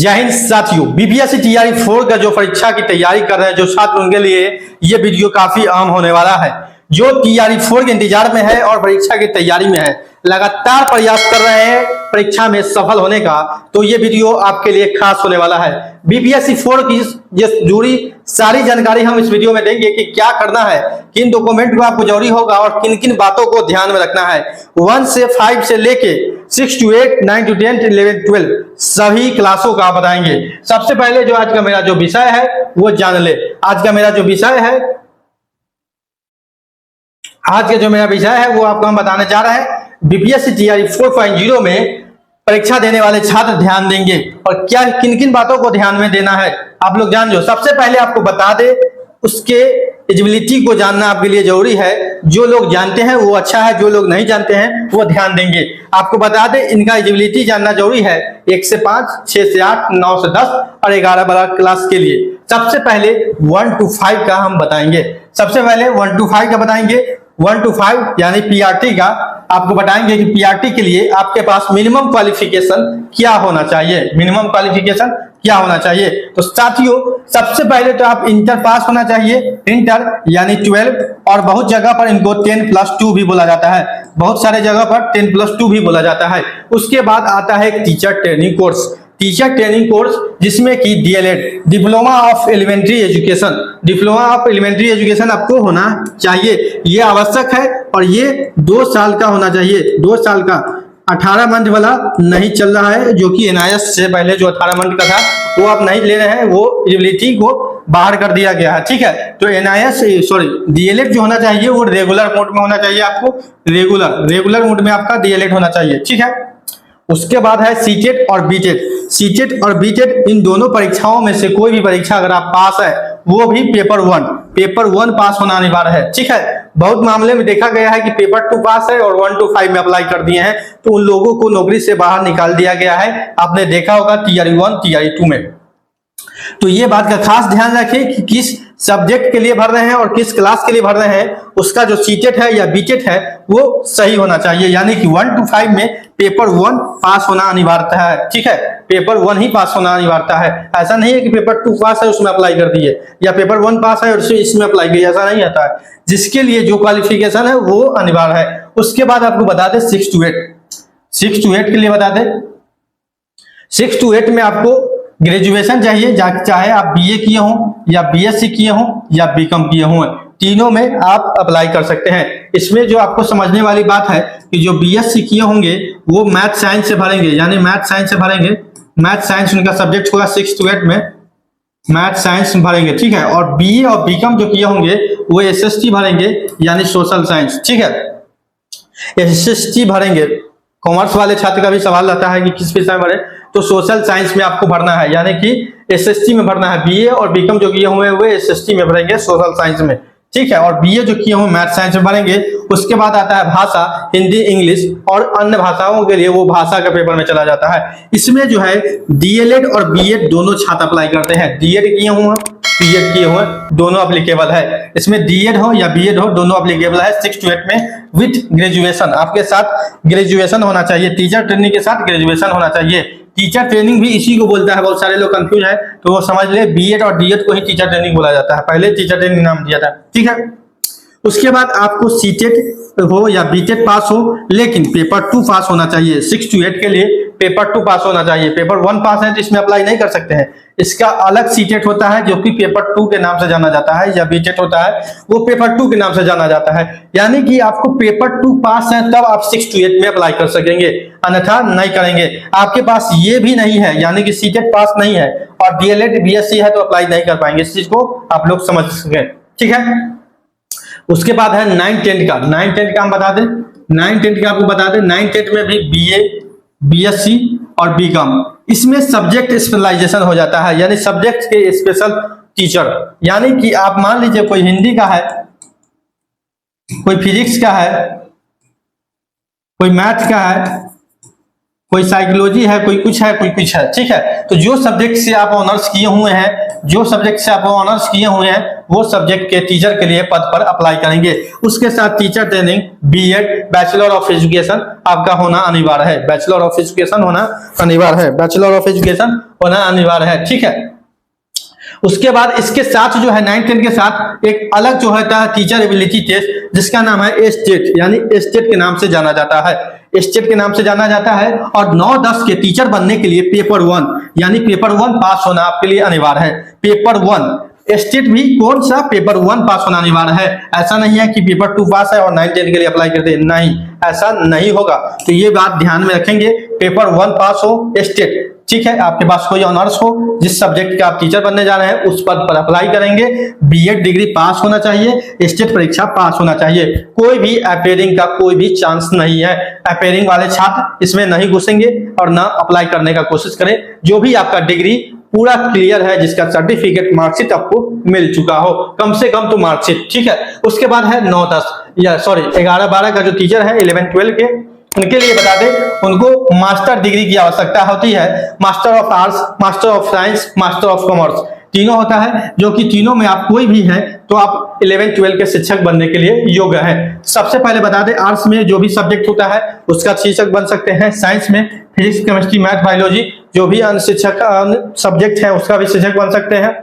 जय हिंद साथियों, BPSC TRE 4 का जो परीक्षा की तैयारी कर रहे हैं जो छात्र, उनके लिए ये वीडियो काफी अहम होने वाला है। जो टीआरई 4 के इंतजार में है और परीक्षा की तैयारी में है, लगातार प्रयास कर रहे हैं परीक्षा में सफल होने का, तो ये वीडियो आपके लिए खास होने वाला है। बीपीएससी 4 की जुड़ी सारी जानकारी हम इस वीडियो में देंगे कि क्या करना है, किन डॉक्यूमेंट को आपको जरूरी होगा और किन किन बातों को ध्यान में रखना है। 1 से 5 से लेके 6 to 8, 9 to 10, 11, 12 सभी क्लासों का बताएंगे। सबसे पहले जो आज का मेरा जो विषय है वो जान ले। आज का मेरा जो विषय है वो आपको हम बताने जा रहे हैं। बीपीएससी टीआरई 4.0 में परीक्षा देने वाले छात्र ध्यान देंगे और क्या किन किन बातों को ध्यान में देना है आप लोग जान जो। सबसे पहले आपको बता दे, उसके एलिजिबिलिटी को जानना आपके लिए जरूरी है। जो लोग जानते हैं वो अच्छा है, जो लोग नहीं जानते हैं वो ध्यान देंगे। आपको बता दे, इनका एलिजिबिलिटी जानना जरूरी है 1 से 5, 6 से 8, 9 से 10 और 11-12 क्लास के लिए। सबसे पहले 1 to 5 का हम बताएंगे। सबसे पहले 1 to 5 का बताएंगे। 1 to 5 यानी पीआरटी का आपको बताएंगे कि पीआरटी के लिए आपके पास मिनिमम क्वालिफिकेशन क्या होना चाहिए। मिनिमम क्वालिफिकेशन क्या होना चाहिए? तो साथियों, सबसे पहले तो आप इंटर पास होना चाहिए। इंटर यानी 12, और बहुत जगह पर इनको 10+2 भी बोला जाता है। बहुत सारे जगह पर 10+2 भी बोला जाता है। उसके बाद आता है एक teacher training course. Teacher training course जिसमें कि DElEd, diploma of elementary education, diploma of elementary education आपको होना चाहिए। ये आवश्यक है और ये 2 साल का होना चाहिए। 2 साल का, 18 मंथ वाला नहीं चल रहा है, जो कि एनआईएस से पहले जो 18 मंथ का था वो आप नहीं ले रहे हैं, वो एलिजिबिलिटी को बाहर कर दिया गया है। ठीक है, तो डीएलएड जो होना चाहिए वो रेगुलर मोड में होना चाहिए। आपको रेगुलर मोड में आपका डीएलएड होना चाहिए। ठीक है, उसके बाद है सीटेट और बीटेट। सीटेट और बीटेट इन दोनों परीक्षाओं में से कोई भी परीक्षा अगर आप पास है, वो भी पेपर 1 पास होना अनिवार्य है। ठीक है, बहुत मामले में देखा गया है कि पेपर 2 पास है और 1 to 5 में अप्लाई कर दिए हैं, तो उन लोगों को नौकरी से बाहर निकाल दिया गया है। आपने देखा होगा टीआरई 1, टीआरई 2 में। तो ये बात का खास ध्यान रखें कि किस सब्जेक्ट के लिए भर रहे हैं और किस क्लास के लिए भर रहे हैं, उसका जो सीटेट है या बीटेट है वो सही होना चाहिए। यानी कि 1 to 5 में पेपर 1 पास होना अनिवार्य है। ठीक है, पेपर 1 ही पास होना अनिवार्य है। ऐसा नहीं है कि पेपर 2 पास है उसमें अप्लाई कर दिए, या पेपर 1 पास है और इसमें अप्लाई किया, ऐसा नहीं आता है। जिसके लिए जो क्वालिफिकेशन है वो अनिवार्य है। उसके बाद आपको बता दें 6 to 8 के लिए बता दें। 6 to 8 में आपको ग्रेजुएशन चाहिए, चाहे आप बीए किए हों या बीएससी किए हों या बीकॉम किए हों, तीनों में आप अप्लाई कर सकते हैं। इसमें जो आपको समझने वाली बात है कि जो बीएससी किए होंगे वो मैथ साइंस से भरेंगे, यानी मैथ साइंस से भरेंगे। मैथ साइंस उनका सब्जेक्ट होगा 6 to 8 में मैथ साइंस भरेंगे। ठीक है, और बीए और बीकॉम जो किए होंगे वो एसएसटी भरेंगे, यानी सोशल साइंस। ठीक है, एसएसटी भरेंगे। कॉमर्स वाले छात्र का भी सवाल रहता है कि किस विषय में भरे, तो सोशल साइंस में आपको भरना है, यानी कि एसएसटी में भरना है। बीए और बीकॉम जो किए हुए हैं वो एसएसटी में भरेंगे, सोशल साइंस में। ठीक है, और बीए जो किए हुए मैथ साइंस में भरेंगे। उसके बाद आता है भाषा, हिंदी, इंग्लिश और अन्य भाषाओं के लिए वो भाषा का पेपर में चला जाता है। इसमें जो है डीएलएड और बीएड दोनों छात्र अप्लाई करते हैं। डीएड किए हुए, बीएड किए हुए, दोनों एप्लीकेबल है। इसमें डीएड हो या बीएड हो, दोनों एप्लीकेबल है 6 to 8 में विथ ग्रेजुएशन। आपके साथ ग्रेजुएशन होना चाहिए, टीचर ट्रेनिंग के साथ ग्रेजुएशन होना चाहिए। टीचर ट्रेनिंग भी इसी को बोलता है। बहुत सारे लोग कंफ्यूज है, तो वो समझ ले बीएड और डीएड को ही टीचर ट्रेनिंग बोला जाता है। पहले टीचर ट्रेनिंग नाम दिया था। ठीक है, उसके बाद आपको सीटेट हो या बीटेट पास हो, लेकिन पेपर 2 पास होना चाहिए। 6 to 8 के लिए पेपर 2 पास होना चाहिए। पेपर 1 पास है तो इसमें अप्लाई नहीं कर सकते हैं। इसका अलग सीटेट होता है जो कि पेपर 2 के नाम से जाना जाता है, या बीटेट होता है वो पेपर 2 के नाम से जाना जाता है। यानी कि आपको पेपर 2 पास है तब आप 6 to 8 में अप्लाई कर सकेंगे, अन्यथा नहीं करेंगे। आपके पास ये भी नहीं है, यानी कि सीटेट पास नहीं है और डीएलएड बीएससी है तो अप्लाई नहीं कर पाएंगे। इस चीज को आप लोग समझ सकें। ठीक है, उसके बाद है 9-10 का। 9-10 का हम बता दें। 9-10 का आपको बता दें, 9-10 में भी बीए, बीएससी और बीकॉम, इसमें सब्जेक्ट स्पेशलाइजेशन हो जाता है, यानी सब्जेक्ट के स्पेशल टीचर। यानी कि आप मान लीजिए कोई हिंदी का है, कोई फिजिक्स का है, कोई मैथ का है, कोई साइकोलॉजी है, कोई कुछ है, कोई कुछ है। ठीक है, तो जो सब्जेक्ट से आप ऑनर्स किए हुए हैं वो सब्जेक्ट के टीचर के लिए पद पर अप्लाई करेंगे। उसके साथ teacher training BEd bachelor of education आपका होना अनिवार्य है, बैचलर ऑफ एजुकेशन होना अनिवार्य है, बैचलर ऑफ एजुकेशन होना अनिवार्य है, ठीक है। उसके बाद इसके साथ जो है 9th 10th के साथ एक अलग जो होता है टीचर एबिलिटी टेस्ट, जिसका नाम है एस्टेट, यानी एस्टेट के नाम से जाना जाता है, एस्टेट के नाम से जाना जाता है। और 9-10 के टीचर बनने के लिए पेपर 1 यानी पेपर 1 पास होना आपके लिए अनिवार्य है। पेपर 1 एस्टेट भी कौन सा, पेपर 1 पास होना अनिवार्य है। ऐसा नहीं है कि पेपर 2 पास है और 9th 10th के लिए अप्लाई करते हैं, नहीं, ऐसा नहीं होगा। तो ये बात ध्यान में रखेंगे, पेपर 1 पास हो एस्टेट, ठीक है। आपके पास कोई ऑनर्स हो, जिस सब्जेक्ट का आप टीचर बनने जा रहे हैं उस पद पर अप्लाई करेंगे। बीएड डिग्री पास होना चाहिए, स्टेट परीक्षा पास होना चाहिए। कोई भी अपेयरिंग का कोई भी चांस नहीं है। अपेयरिंग वाले छात्र इसमें नहीं घुसेंगे और ना अप्लाई करने का कोशिश करें। जो भी आपका डिग्री पूरा क्लियर है, जिसका सर्टिफिकेट मार्कशीट आपको मिल चुका हो, कम से कम तो मार्कशीट, ठीक है। उसके बाद है 9-10 या सॉरी 11-12 का जो टीचर है 11-12 के, उनके लिए बता दें उनको मास्टर डिग्री की आवश्यकता होती है। Master of arts, master of science, master of commerce तीनों होता है, जो कि तीनों में आप कोई भी है तो आप 11-12 के शिक्षक बनने के लिए योग्य है। सबसे पहले बता दें आर्ट्स में जो भी सब्जेक्ट होता है उसका शिक्षक बन सकते हैं। साइंस में फिजिक्स, केमिस्ट्री, मैथ, बायोलॉजी जो भी अन्य शिक्षक सब्जेक्ट है उसका भी शिक्षक बन सकते हैं।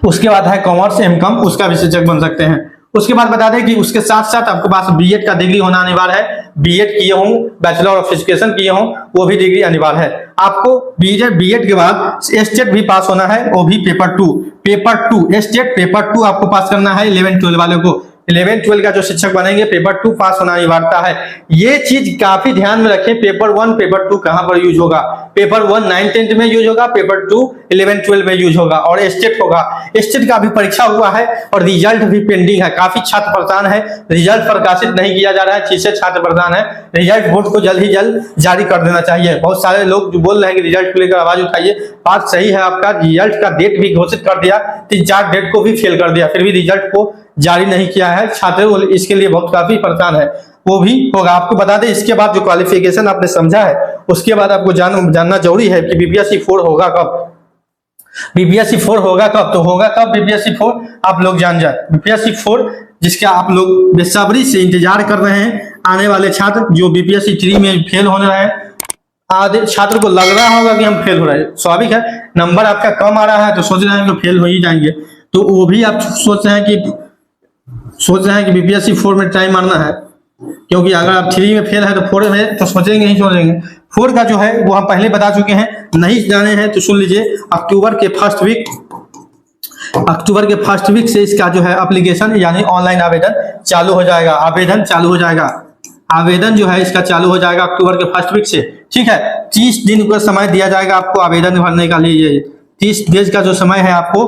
उसके बाद है कॉमर्स एम.कॉम, उसका भी शिक्षक बन सकते हैं। उसके बाद बता दें कि उसके साथ साथ आपके पास बीएड का डिग्री होना अनिवार्य है। बीएड किए हों, बैचलर ऑफ एजुकेशन किए हों, वो भी डिग्री अनिवार्य है। आपको बीएड के बाद स्टेट भी पास होना है, वो भी पेपर 2 स्टेट पेपर 2 आपको पास करना है। 11-12 वालों को 11-12 का जो शिक्षक बनेंगे पेपर 2 पास होना अनिवार्यता है। ये चीज काफी ध्यान में रखें, पेपर 1 पेपर 2 कहां पर यूज होगा। पेपर 1 9th 10th में यूज होगा, पेपर 2 11-12 में यूज होगा और स्टेट होगा। स्टेट का भी परीक्षा हुआ है और रिजल्ट भी पेंडिंग है। काफी छात्र परेशान है, रिजल्ट प्रकाशित नहीं किया जा रहा है, जिससे छात्र परेशान है। रिजल्ट बोर्ड को जल्द ही जल्द जारी कर देना चाहिए। बहुत सारे लोग जो बोल रहे हैं कि रिजल्ट को लेकर आवाज उठाइए, बात सही है आपका। रिजल्ट का डेट भी घोषित कर दिया, 3-4 डेट को भी फेल कर दिया, फिर भी रिजल्ट को जारी नहीं किया है। छात्र इसके लिए बहुत काफी परेशान है, वो भी होगा। आपको बता दें इसके बाद जो क्वालिफिकेशन आपने समझा है उसके बाद आपको जानना जरूरी है कि बीपीएससी 4 होगा कब। बीपीएससी 4 होगा कब, तो होगा कब बीपीएससी 4 आप लोग जान जाए। बीपीएससी 4 जिसका आप लोग बेसब्री से इंतजार कर रहे हैं, आने वाले छात्र जो बीपीएससी 3 में फेल होने रहे हैं, आधे छात्र को लग रहा होगा कि हम फेल हो रहे हैं, स्वाभाविक है। नंबर आपका कम आ रहा है तो सोच रहे हैं कि फेल हो ही जाएंगे, तो वो भी आप सोच रहे हैं कि बीपीएससी 4 में ट्राई मारना है, क्योंकि अगर आप 3 में फेल है तो 4 में तो सोचेंगे ही सोचेंगे। 4 का जो है वो हम पहले बता चुके हैं, नहीं जाने हैं तो सुन लीजिए। अक्टूबर के फर्स्ट वीक से इसका जो है एप्लीकेशन यानी ऑनलाइन आवेदन चालू हो जाएगा। आवेदन जो है इसका चालू हो जाएगा अक्टूबर के फर्स्ट वीक से, ठीक है। 30 दिन का समय दिया जाएगा आपको आवेदन भरने का लिए। 30 डेज का जो समय है आपको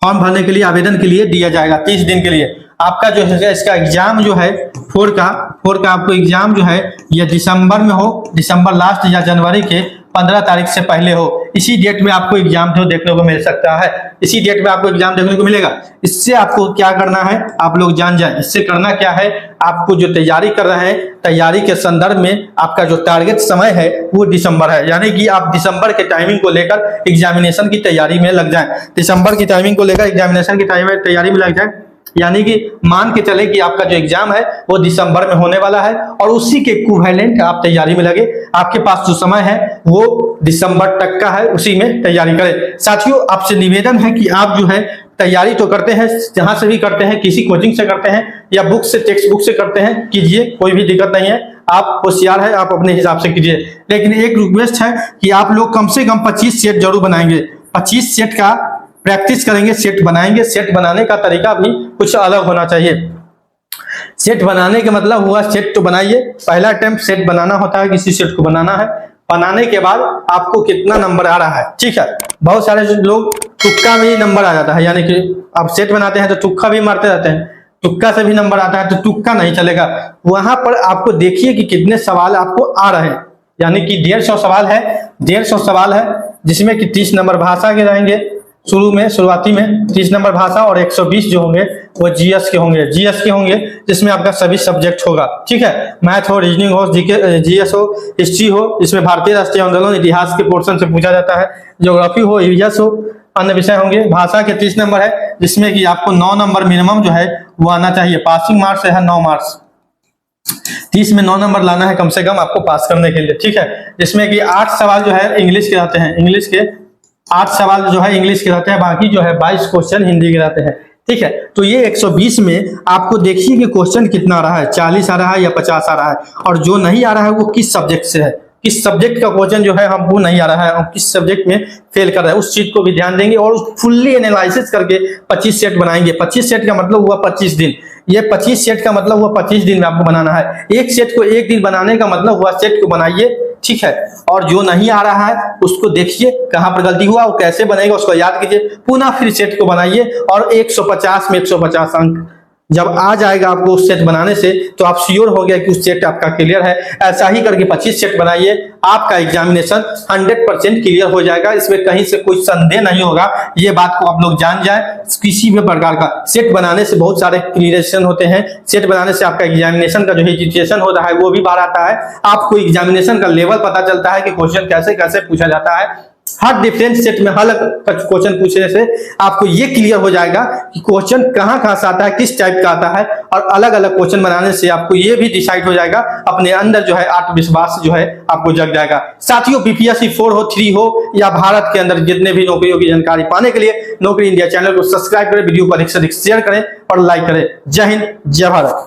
फॉर्म भरने के लिए, आवेदन के लिए दिया जाएगा 30 दिन के लिए। आपका जो है इसका एग्जाम जो है 4 का आपको एग्जाम जो है यह दिसंबर में हो, दिसंबर लास्ट या जनवरी के 15 तारीख से पहले हो। इसी डेट में आपको एग्जाम जो देखने को मिल सकता है, इसी डेट में आपको एग्जाम देखने को मिलेगा। इससे आपको क्या करना है आप लोग जान जाए। इससे करना क्या है, आपको जो तैयारी कर रहे हैं, तैयारी के संदर्भ में आपका जो टारगेट समय है वो दिसंबर है, यानी कि आप दिसंबर के टाइमिंग को लेकर एग्जामिनेशन की तैयारी में लग जाए। दिसंबर की टाइमिंग को लेकर एग्जामिनेशन की तैयारी में लग जाए, यानी कि मान के चले कि आपका जो एग्जाम है वो दिसंबर में होने वाला है और उसी के इक्विवेलेंट आप तैयारी में लगे। आपके पास जो समय है वो दिसंबर तक का है, उसी में तैयारी करें। साथियों आपसे निवेदन है कि आप जो है तैयारी तो करते हैं, जहां से भी करते हैं, किसी कोचिंग से करते हैं या बुक से, टेक्स्ट बुक से करते हैं, कीजिए, कोई भी दिक्कत नहीं है। आप होशियार है, आप अपने हिसाब से कीजिए। लेकिन एक रिक्वेस्ट है कि आप लोग कम से कम 25 सेट जरूर बनाएंगे। 25 सेट का प्रैक्टिस करेंगे, सेट बनाएंगे। सेट बनाने का तरीका भी कुछ अलग होना चाहिए। सेट बनाने के मतलब हुआ सेट तो बनाइए, पहला अटेम्प्ट सेट बनाना होता है, किसी सेट को बनाना है। बनाने के बाद आपको कितना नंबर आ रहा है, ठीक है। बहुत सारे लोग तुक्का में ही नंबर आ जाता है, यानी कि आप सेट बनाते हैं तो तुक्का भी मारते रहते हैं, तुक्का से भी नंबर आता है, तो तुक्का नहीं चलेगा। वहां पर आपको देखिए कि कितने सवाल आपको आ रहे हैं, यानी कि 150 सवाल है, 150 सवाल है, जिसमें कि 30 नंबर भाषा के रहेंगे, शुरू में शुरुआती में 30 नंबर भाषा और 120 जो होंगे वो जीएस के होंगे, जिसमें आपका सभी सब्जेक्ट होगा। ठीक है, मैथ हो, रीजनिंग हो, जीके, जीएस हो, हिस्ट्री हो, इसमें भारतीय राष्ट्रीय आंदोलन इतिहास के पोर्शन से पूछा जाता है, ज्योग्राफी हो, ईवीएस हो, अन्य विषय होंगे। भाषा के 30 नंबर है, जिसमें कि आपको 9 नंबर मिनिमम जो है वो आना चाहिए। पासिंग मार्क्स है 9 मार्क्स, 30 में 9 नंबर लाना है कम से कम आपको पास करने के लिए। ठीक है, जिसमें कि 8 सवाल जो है इंग्लिश के रहते हैं, इंग्लिश के 8 सवाल जो है इंग्लिश के रहते हैं, बाकी जो है 22 क्वेश्चन हिंदी के रहते हैं। ठीक है, तो ये 120 में आपको देखिए कि क्वेश्चन कितना आ रहा है, 40 आ रहा है या 50 आ रहा है, और जो नहीं आ रहा है वो किस सब्जेक्ट से है, किस सब्जेक्ट का क्वेश्चन जो है हमको नहीं आ रहा है, हम किस सब्जेक्ट में फेल कर रहे हैं, उस चीज को भी ध्यान देंगे और फुल्ली एनालिसिस करके 25 सेट बनाएंगे। 25 सेट का मतलब हुआ 25 दिन, ये 25 सेट का मतलब हुआ 25 दिन में आपको बनाना है। एक सेट को एक दिन बनाने का मतलब हुआ सेट को बनाइए। ठीक है, और जो नहीं आ रहा है उसको देखिए कहां पर गलती हुआ, वो कैसे बनेगा उसको याद कीजिए, पुनः फिर सेट को बनाइए और 150 में 150 अंक जब आ जाएगा आपको उस सेट बनाने से, तो आप श्योर हो गया कि उस सेट आपका क्लियर है। ऐसा ही करके 25 सेट बनाइए, आपका एग्जामिनेशन 100% क्लियर हो जाएगा, इसमें कहीं से कोई संदेह नहीं होगा। ये बात को आप लोग जान जाए, किसी भी प्रकार का सेट बनाने से बहुत सारे क्लियरेशन होते हैं। सेट बनाने से आपका एग्जामिनेशन का जो हेजिटेशन होता है वो भी बाहर आता है, आपको एग्जामिनेशन का लेवल पता चलता है कि क्वेश्चन कैसे कैसे पूछा जाता है। हर डिफरेंट सेट में हर क्वेश्चन पूछने से आपको ये क्लियर हो जाएगा कि क्वेश्चन कहां से आता है, किस टाइप का आता है, और अलग अलग क्वेश्चन बनाने से आपको ये भी डिसाइड हो जाएगा, अपने अंदर जो है आत्मविश्वास जो है आपको जग जाएगा। साथियों, बीपीएससी 4 हो, 3 हो या भारत के अंदर जितने भी नौकरियों की जानकारी पाने के लिए नौकरी इंडिया चैनल को सब्सक्राइब करें, वीडियो को अधिक से अधिक शेयर करें और लाइक करें। जय हिंद, जय भारत।